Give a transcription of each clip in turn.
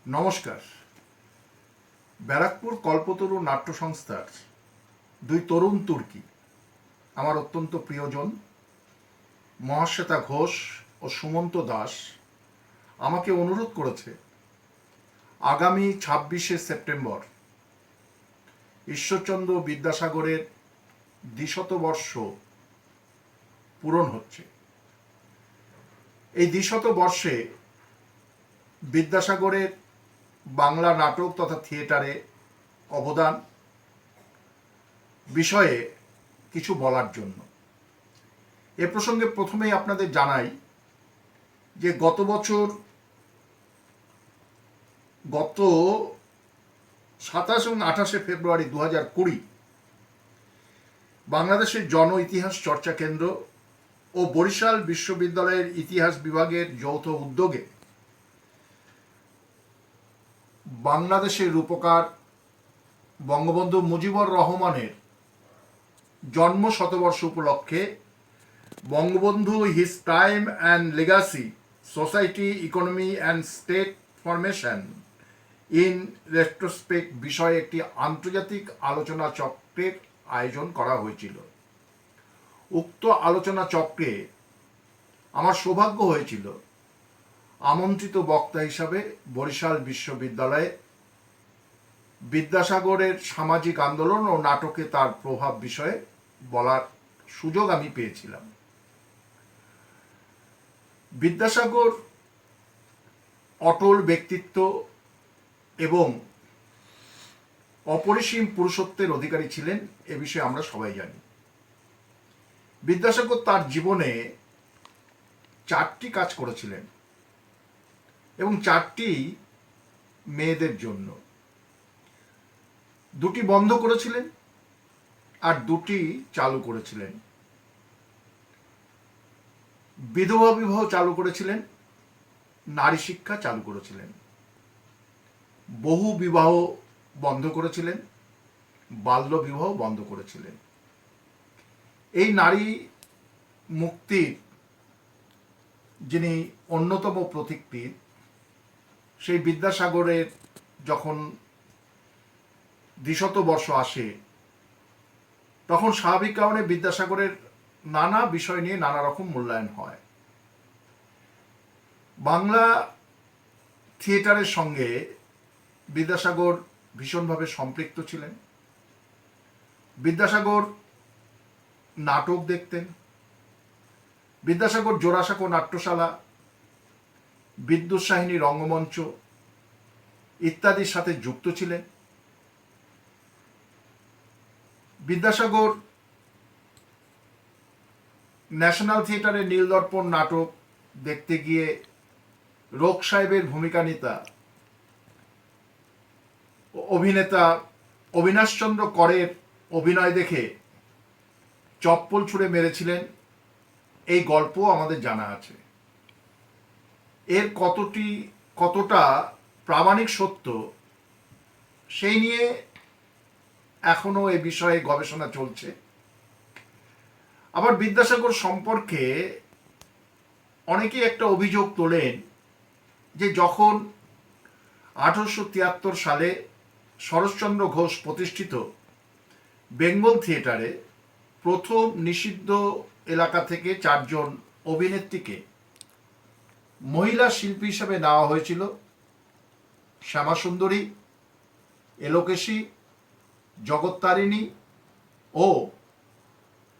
নমস্কার। ব্যারাকপুর কল্পতরু নাট্য সংস্থার দুই তরুণ তুর্কি আমার অত্যন্ত প্রিয়জন মহাশ্বেতা ঘোষ ও সুমন্ত দাস আমাকে অনুরোধ করেছে আগামী ২৬শে সেপ্টেম্বর ঈশ্বরচন্দ্র বিদ্যাসাগরের দ্বিশতবর্ষ পূরণ হচ্ছে। এই দ্বিশতবর্ষে বিদ্যাসাগরের বাংলা নাটক তথা থিয়েটারে অবদান বিষয়ে কিছু বলার জন্য। এ প্রসঙ্গে প্রথমেই আপনাদের জানাই যে গত ২৭ এবং ২৮শে ফেব্রুয়ারি ২০২০ বাংলাদেশের জন ইতিহাস চর্চা কেন্দ্র ও বরিশাল বিশ্ববিদ্যালয়ের ইতিহাস বিভাগের যৌথ উদ্যোগে বাংলাদেশের রূপকার বঙ্গবন্ধু মুজিবুর রহমানের জন্ম শতবর্ষ উপলক্ষে Bangabandhu his time and legacy society economy and state formation in retrospect বিষয়ে একটি আন্তর্জাতিক আলোচনা চক্রের আয়োজন করা হয়েছিল। উক্ত আলোচনা চক্রে আমার সৌভাগ্য হয়েছিল আমন্ত্রিত বক্তা হিসাবে বরিশাল বিশ্ববিদ্যালয়ে বিদ্যাসাগরের সামাজিক আন্দোলন ও নাটকে তার প্রভাব বিষয়ে বলার সুযোগ আমি পেয়েছিলাম। বিদ্যাসাগর অটল ব্যক্তিত্ব এবং অপরিসীম পুরুষত্বের অধিকারী ছিলেন, এ বিষয়ে আমরা সবাই জানি। বিদ্যাসাগর তার জীবনে 4টি কাজ করেছিলেন এবং 4টি মেয়েদের জন্য। 2টি বন্ধ করেছিলেন আর 2টি চালু করেছিলেন। বিধবা বিবাহ চালু করেছিলেন, নারী শিক্ষা চালু করেছিলেন, বহু বিবাহ বন্ধ করেছিলেন, বাল্য বিবাহ বন্ধ করেছিলেন। এই নারী মুক্তির যিনি অন্যতম প্রতীকপীঠ, সেই বিদ্যাসাগরের যখন দ্বিশতবর্ষ আসে তখন স্বাভাবিক কারণে বিদ্যাসাগরের নানা বিষয় নিয়ে নানা রকম মূল্যায়ন হয়। বাংলা থিয়েটারের সঙ্গে বিদ্যাসাগর ভীষণভাবে সম্পৃক্ত ছিলেন। বিদ্যাসাগর নাটক দেখতেন। বিদ্যাসাগর জোড়াসাঁকো নাট্যশালা, বিদ্যুৎসাহিনী রঙ্গমঞ্চ ইত্যাদির সাথে যুক্ত ছিলেন। বিদ্যাসাগর ন্যাশনাল থিয়েটারে নীলদর্পণ নাটক দেখতে গিয়ে রোক সাহেবের ভূমিকা নেতা অভিনেতা অবিনাশচন্দ্র করের অভিনয় দেখে চপ্পল ছুঁড়ে মেরেছিলেন, এই গল্প আমাদের জানা আছে। এর কতটা প্রামাণিক সত্য সেই নিয়ে এখনো এ বিষয়ে গবেষণা চলছে। আবার বিদ্যাসাগর সম্পর্কে অনেকেই একটা অভিযোগ তোলেন যে যখন 1873 সালে শরৎচন্দ্র ঘোষ প্রতিষ্ঠিত বেঙ্গল থিয়েটারে প্রথম নিষিদ্ধ এলাকা থেকে 4 জন অভিনেত্রীকে মহিলা শিল্পী হিসেবে নেওয়া হয়েছিল, শ্যামাসুন্দরী, এলোকেশী, জগত্তারিণী ও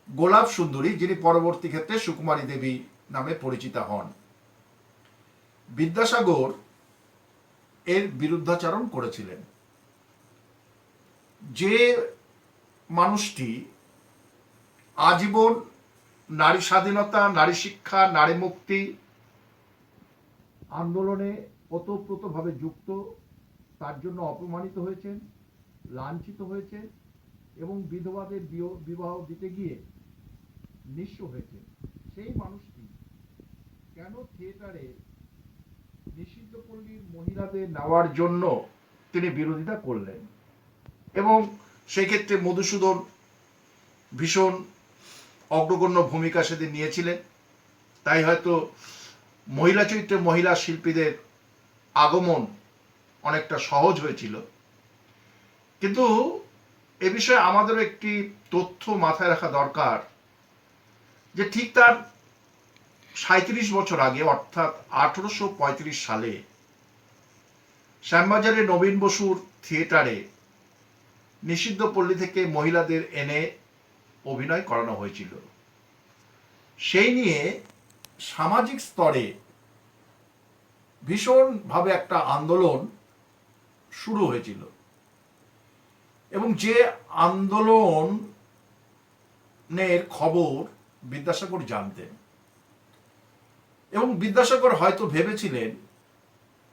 গোলাপ সুন্দরী, যিনি পরবর্তী ক্ষেত্রে সুকুমারী দেবী নামে পরিচিতা হন। বিদ্যাসাগর এর বিরুদ্ধাচরণ করেছিলেন। যে মানুষটি আজীবন নারী স্বাধীনতা, নারী শিক্ষা, নারী মুক্তি আন্দোলনে ওতপ্রোতভাবে যুক্ত, তার জন্য অপমানিত হয়েছেন, লাঞ্ছিত হয়েছে এবং বিধবাদের বিবাহ দিতে গিয়ে নিঃস্ব হয়েছে, সেই মানুষটি কেন থিয়েটারে নিষিদ্ধ পল্লীর মহিলাদের নেওয়ার জন্য তিনি বিরোধিতা করলেন? এবং সেক্ষেত্রে মধুসূদন ভীষণ অগ্রগণ্য ভূমিকা সেদিন নিয়েছিলেন। তাই হয়তো মহিলা চরিত্রে মহিলা শিল্পীদের আগমন অনেকটা সহজ হয়েছিল। কিন্তু এ বিষয়ে আমাদেরও একটি তথ্য মাথায় রাখা দরকার, যে ঠিক তার ৩৭ বছর আগে অর্থাৎ ১৮৩৫ সালে শ্যামবাজারে নবীন বসুর থিয়েটারে নিষিদ্ধ পল্লী থেকে মহিলাদের এনে অভিনয় করানো হয়েছিল। সেই নিয়ে সামাজিক স্তরে ভীষণভাবে একটা আন্দোলন শুরু হয়েছিল, এবং যে আন্দোলনের খবর বিদ্যাসাগর জানতেন, এবং বিদ্যাসাগর হয়তো ভেবেছিলেন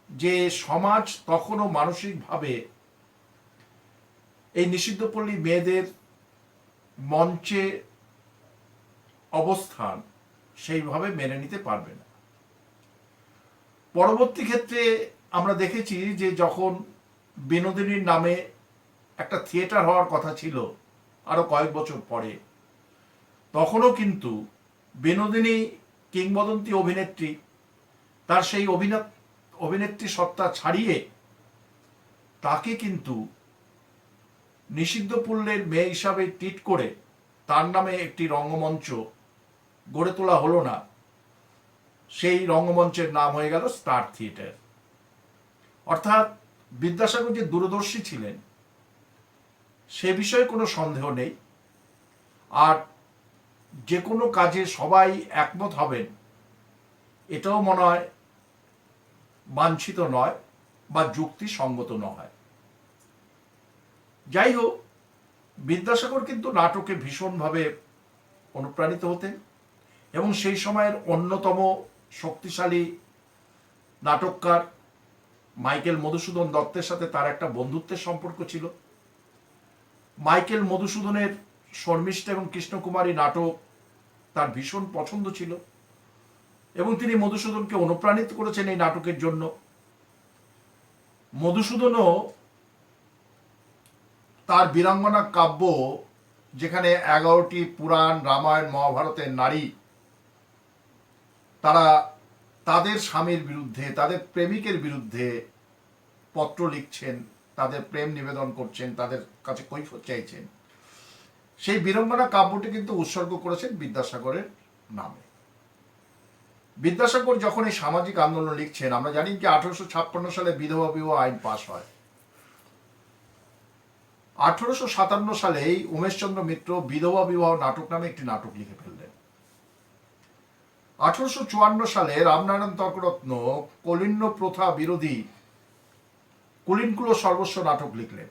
যে সমাজ তখনও মানসিকভাবে এই নিষিদ্ধ পল্লী মেয়েদের মঞ্চে অবস্থান সেইভাবে মেনে নিতে পারবে না। পরবর্তী ক্ষেত্রে আমরা দেখেছি যে যখন বিনোদিনীর নামে একটা থিয়েটার হওয়ার কথা ছিল আরো কয়েক বছর পরে, তখনও কিন্তু বিনোদিনী কিংবদন্তি অভিনেত্রী তার সেই অভিনেত্রী সত্তা ছাড়িয়ে তাকে কিন্তু নিষিদ্ধ পল্লীর মেয়ে হিসাবে ট্রিট করে তার নামে একটি রঙ্গমঞ্চ গড়ে তোলা হলো না। সেই রঙ্গমঞ্চের নাম হয়ে গেল স্টার থিয়েটার। অর্থাৎ বিদ্যাসাগর যে দূরদর্শী ছিলেন সে বিষয়ে কোনো সন্দেহ নেই। আর যে কোনো কাজে সবাই একমত হবেন এটাও মনে হয় বাঞ্ছিত নয় বা যুক্তিসঙ্গত নয়। যাই হোক, বিদ্যাসাগর কিন্তু নাটকে ভীষণভাবে অনুপ্রাণিত হতেন, এবং সেই সময়ের অন্যতম শক্তিশালী নাটককার মাইকেল মধুসূদন দত্তের সাথে তার একটা বন্ধুত্বের সম্পর্ক ছিল। মাইকেল মধুসূদনের শর্মিষ্ঠা এবং কৃষ্ণকুমারী নাটক তার ভীষণ পছন্দ ছিল, এবং তিনি মধুসূদনকে অনুপ্রাণিত করেছেন এই নাটকের জন্য। মধুসূদনও তার বীরাঙ্গনা কাব্য, যেখানে 11টি পুরাণ, রামায়ণ, মহাভারতের নারী তারা তাদের স্বামীর বিরুদ্ধে, তাদের প্রেমিকের বিরুদ্ধে পত্র লিখছেন, তাদের প্রেম নিবেদন করছেন, তাদের কাছে কৈফিয়ত চাইছেন, সেই বীরাঙ্গনা কাব্যটি কিন্তু উৎসর্গ করেছেন বিদ্যাসাগরের নামে। বিদ্যাসাগর যখন এই সামাজিক আন্দোলন লিখছেন, আমরা জানি যে 1856 সালে বিধবা বিবাহ আইন পাশ হয়। 1857 সালেই উমেশচন্দ্র মিত্র বিধবা বিবাহ নাটক নামে একটি নাটক লিখে ফেললেন। 1854 সালে রামনারায়ণ তর্করত্ন কলিন্য প্রথা বিরোধী কুলিনকুলো সর্বস্ব নাটক লিখলেন।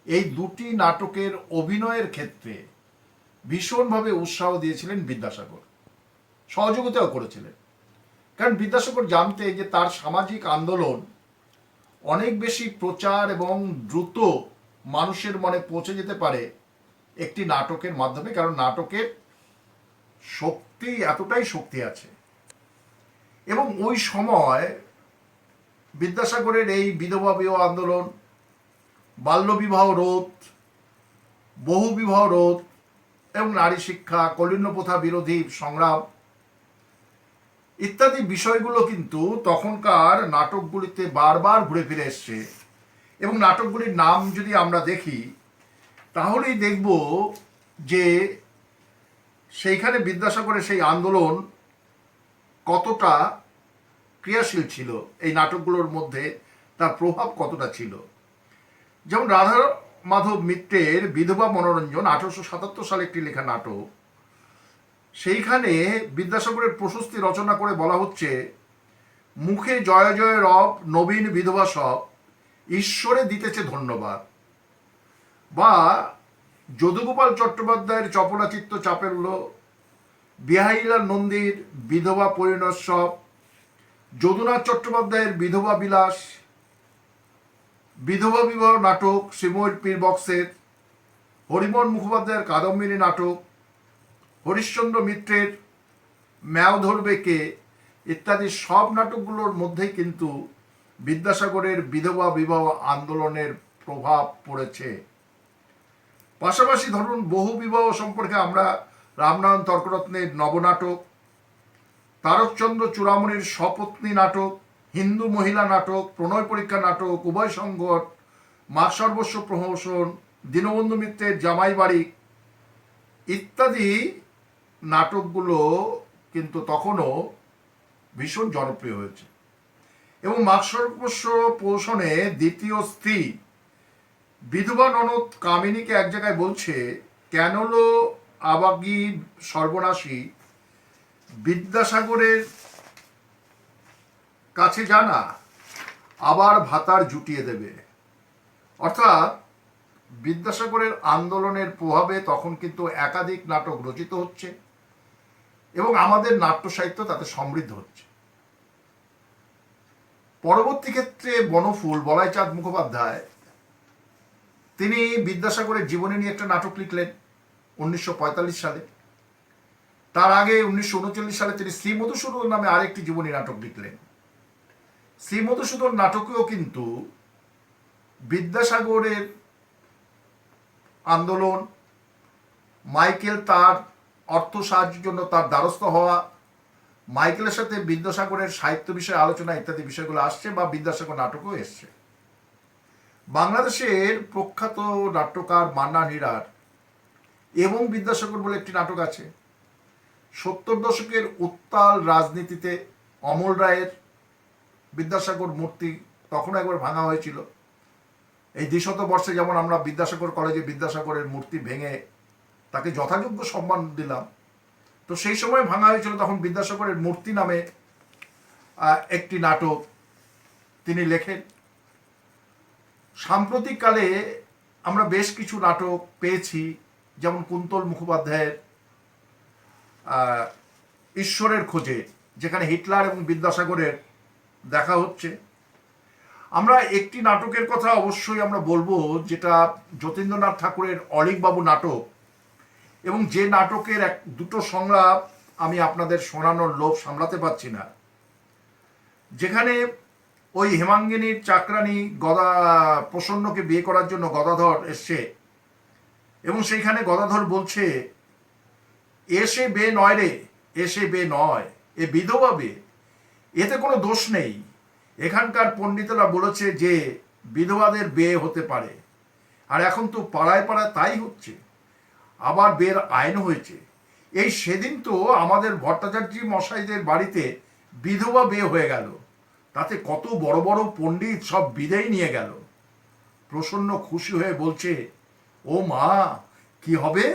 এই দুটি নাটকের অভিনয়ের ক্ষেত্রে ভীষণভাবে উৎসাহ দিয়েছিলেন বিদ্যাসাগর, সহযোগিতাও করেছিলেন। কারণ বিদ্যাসাগর জানতেন যে তার সামাজিক আন্দোলন অনেক বেশি প্রচার এবং দ্রুত মানুষের মনে পৌঁছে যেতে পারে একটি নাটকের মাধ্যমে, কারণ নাটকের শক্তি, এতটাই শক্তি আছে। এবং ওই সময় বিদ্যাসাগরের এই বিধবা বিবাহ আন্দোলন, বাল্যবিবাহ রোধ, বহু বিবাহ রোধ এবং নারী শিক্ষা, কলিন্য প্রথা বিরোধী সংগ্রাম ইত্যাদি বিষয়গুলো কিন্তু তখনকার নাটকগুলিতে বারবার ঘুরে ফিরে এসছে। এবং নাটকগুলির নাম যদি আমরা দেখি তাহলেই দেখব যে সেইখানে বিদ্যাসাগরের সেই আন্দোলন কতটা ক্রিয়াশীল ছিল, এই নাটকগুলোর মধ্যে তার প্রভাব কতটা ছিল। যেমন রাধা মাধব মিত্রের বিধবা মনোরঞ্জন 1877 সালে একটি লেখা নাটক, সেইখানে বিদ্যাসাগরের প্রশস্তি রচনা করে বলা হচ্ছে, মুখে জয় জয় রব, নবীন বিধবা সব, ঈশ্বরে দিতেছে ধন্যবাদ। বা যদুগোপাল চট্টোপাধ্যায়ের চপলাচিত্ত চাপেল্য, বিহারীলাল নন্দীর বিধবা পরিণোৎসব, যদুনাথ চট্টোপাধ্যায়ের বিধবা বিলাস, বিধবা বিবাহ নাটক শ্রীময়ীর পীর বক্সের, হরিমোহন মুখোপাধ্যায়ের কাদম্বিনী নাটক, হরিশ্চন্দ্র মিত্রের ম্যাও ধরবে কে ইত্যাদি সব নাটকগুলোর মধ্যেই কিন্তু বিদ্যাসাগরের বিধবা বিবাহ আন্দোলনের প্রভাব পড়েছে। পাশাপাশি ধরুন বহু বিবাহ সম্পর্কে আমরা রামনারায়ণ তর্করত্নের নবনাটক, তারকচন্দ্র চূড়ামণির সপত্নী নাটক, হিন্দু মহিলা নাটক, প্রণয় পরীক্ষা নাটক, উভয় সংকট, মাঘ সর্বস্ব প্রহসন, দীনবন্ধু মিত্রের জামাই বাড়ি ইত্যাদি নাটকগুলো কিন্তু তখনও ভীষণ জনপ্রিয় হয়েছে। এবং মাঘ সর্বস্ব প্রহসনে দ্বিতীয় স্ত্রী বিধবা ননদ কামিনীকে এক জায়গায় বলছে, কেন লো আবাগী সর্বনাশী বিদ্যাসাগরের কাছে জানা আবার ভাতার জুটিয়ে দেবে। অর্থাৎ বিদ্যাসাগরের আন্দোলনের প্রভাবে তখন কিন্তু একাধিক নাটক রচিত হচ্ছে এবং আমাদের নাট্য সাহিত্য তাতে সমৃদ্ধ হচ্ছে। পরবর্তী ক্ষেত্রে বনফুল বলাইচাঁদ মুখোপাধ্যায় তিনি বিদ্যাসাগরের জীবনী নিয়ে একটা নাটক লিখলেন 1945 সালে। তার আগে 1939 সালে তিনি শ্রী মধুসূদন নামে আরেকটি জীবনী নাটক লিখলেন। শ্রী মধুসূদন নাটকেও কিন্তু বিদ্যাসাগরের আন্দোলন, মাইকেল তার অর্থ সাহায্যের জন্য তার দ্বারস্থ হওয়া, মাইকেলের সাথে বিদ্যাসাগরের সাহিত্য বিষয়ে আলোচনা ইত্যাদি বিষয়গুলো আসছে, বা বিদ্যাসাগর নাটকও এসছে। বাংলাদেশের প্রখ্যাত নাট্যকার মান্নান হীরার এবং বিদ্যাসাগর বলে একটি নাটক আছে। 70 দশকের উত্তাল রাজনীতিতে অমল রায়ের বিদ্যাসাগর মূর্তি তখন একবার ভাঙা হয়েছিল। এই 200 বর্ষে যেমন আমরা বিদ্যাসাগর কলেজে বিদ্যাসাগরের মূর্তি ভেঙে তাকে যথাযোগ্য সম্মান দিলাম, তো সেই সময় ভাঙা হয়েছিল। তখন বিদ্যাসাগরের মূর্তি নামে একটি নাটক তিনি লেখেন। সাম্প্রতিককালে আমরা বেশ কিছু নাটক পেয়েছি, যেমন কুন্তল মুখোপাধ্যায়ের ঈশ্বরের খোঁজে, যেখানে হিটলার এবং বিদ্যাসাগরের দেখা হচ্ছে। আমরা একটি নাটকের কথা অবশ্যই আমরা বলবো, যেটা যতীন্দ্রনাথ ঠাকুরের অলীকবাবু নাটক, এবং যে নাটকের দুটো সংলাপ আমি আপনাদের শোনানোর লোভ সামলাতে পারছি না। যেখানে ওই হেমাঙ্গিনীর চাকরানী প্রসন্নকে বিয়ে করার জন্য গদাধর এসছে, এবং সেইখানে গদাধর বলছে, এসে বে নয় রে, এসে বে নয়, এ বিধবা বে, এতে কোনো দোষ নেই। এখানকার পণ্ডিতরা বলেছে যে বিধবাদের বিয়ে হতে পারে, আর এখন তো পাড়ায় পাড়ায় তাই হচ্ছে, আবার বিয়ের আইন হয়েছে। এই সেদিন তো আমাদের ভট্টাচার্য মশাইদের বাড়িতে বিধবা বিয়ে হয়ে গেল, তাতে কত বড় বড় পণ্ডিত সব বিদায় নিয়ে গেল। প্রসন্ন খুশি হয়ে বলছে, ও মা, কি হবে,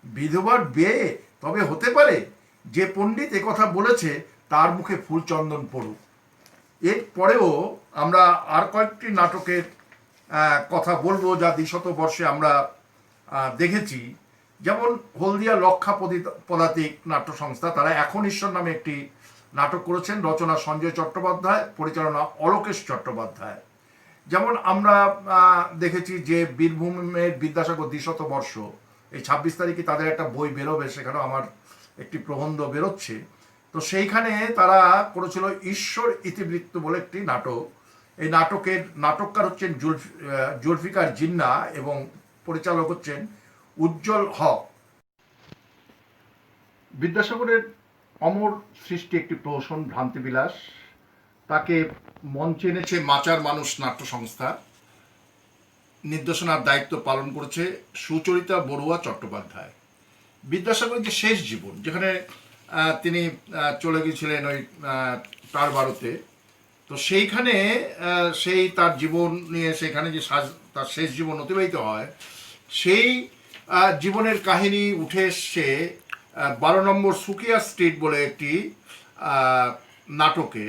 বিধবার বিয়ে তবে হতে পারে? যে পণ্ডিত একথা বলেছে তার মুখে ফুলচন্দন পড়ুক। এরপরেও আমরা আর কয়েকটি নাটকের কথা বলবো, যা 200 বর্ষে আমরা দেখেছি। যেমন হলদিয়া লক্ষা পদাতিক নাট্য সংস্থা, তারা এখন ঈশ্বর নামে একটি নাটক করেছেন, রচনা সঞ্জয় চট্টোপাধ্যায়, পরিচালনা অলোকেশ চট্টোপাধ্যায়। যেমন আমরা দেখেছি যে বীরভূমের বিদ্যাসাগর 200 বর্ষ, এই 26 তারিখে তাদের একটা বই বেরোবে, সেখানেও আমার একটি প্রবন্ধ বেরোচ্ছে। তো সেইখানে তারা করেছিল ঈশ্বর ইতিবৃত্ত বলে একটি নাটক। এই নাটকের নাটককার হচ্ছেন জুলফিকার জিন্না এবং পরিচালক হচ্ছেন উজ্জ্বল হক। বিদ্যাসাগরের অমর সৃষ্টি একটি প্রহসন, ভ্রান্তিবিলাস। তাকে মঞ্চে এনেছে মাচার মানুষ নাট্য সংস্থা। নির্দেশনার দায়িত্ব পালন করেছে সুচরিতা বড়ুয়া চট্টোপাধ্যায়। বিদ্যাসাগরের যে শেষ জীবন, যেখানে তিনি চলে গিয়েছিলেন ওই টারবারোতে, তো সেইখানে সেই তার জীবন নিয়ে সেখানে যে তার শেষ জীবন অতিবাহিত হয়, সেই জীবনের কাহিনী উঠে এসছে 12 নম্বর সুকিয়া স্ট্রিট বলে একটি নাটকে,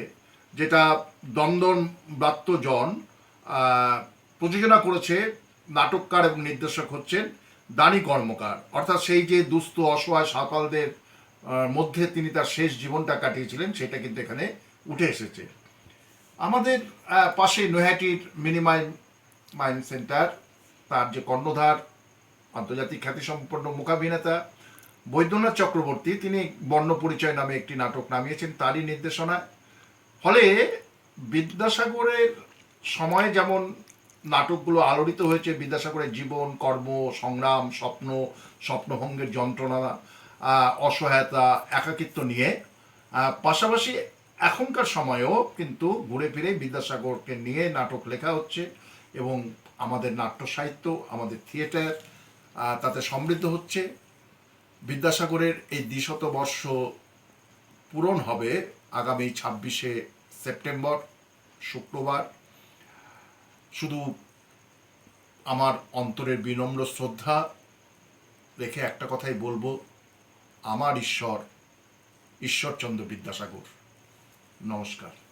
যেটা দন্দন ব্রাত্যজন প্রযোজনা করেছে। নাটককার এবং নির্দেশক হচ্ছেন দানি কর্মকার। অর্থাৎ সেই যে দুস্থ অসহায় সাঁওতালদের মধ্যে তিনি তার শেষ জীবনটা কাটিয়েছিলেন, সেটা কিন্তু এখানে উঠে এসেছে। আমাদের পাশে নৈহাটির মাইন্ড সেন্টার, তার যে কর্ণধার, আন্তর্জাতিক খ্যাতিসম্পন্ন মূকাভিনেতা বৈদ্যনাথ চক্রবর্তী, তিনি বর্ণপরিচয় নামে একটি নাটক নামিয়েছেন তারই নির্দেশনায়। ফলে বিদ্যাসাগরের সময়ে যেমন নাটকগুলো আলোড়িত হয়েছে বিদ্যাসাগরের জীবন, কর্ম, সংগ্রাম, স্বপ্নভঙ্গের যন্ত্রণা, অসহায়তা, একাকিত্ব নিয়ে, পাশাপাশি এখনকার সময়েও কিন্তু ঘুরে ফিরে বিদ্যাসাগরকে নিয়ে নাটক লেখা হচ্ছে এবং আমাদের নাট্য সাহিত্য, আমাদের থিয়েটার তাতে সমৃদ্ধ হচ্ছে। বিদ্যাসাগরের এই ২০০ বর্ষ পূরণ হবে আগামী ২৬শে সেপ্টেম্বর শুক্রবার। শুধু আমার অন্তরের বিনম্র শ্রদ্ধা রেখে একটা কথাই বলবো, আমার ঈশ্বরচন্দ্র বিদ্যাসাগর। নমস্কার।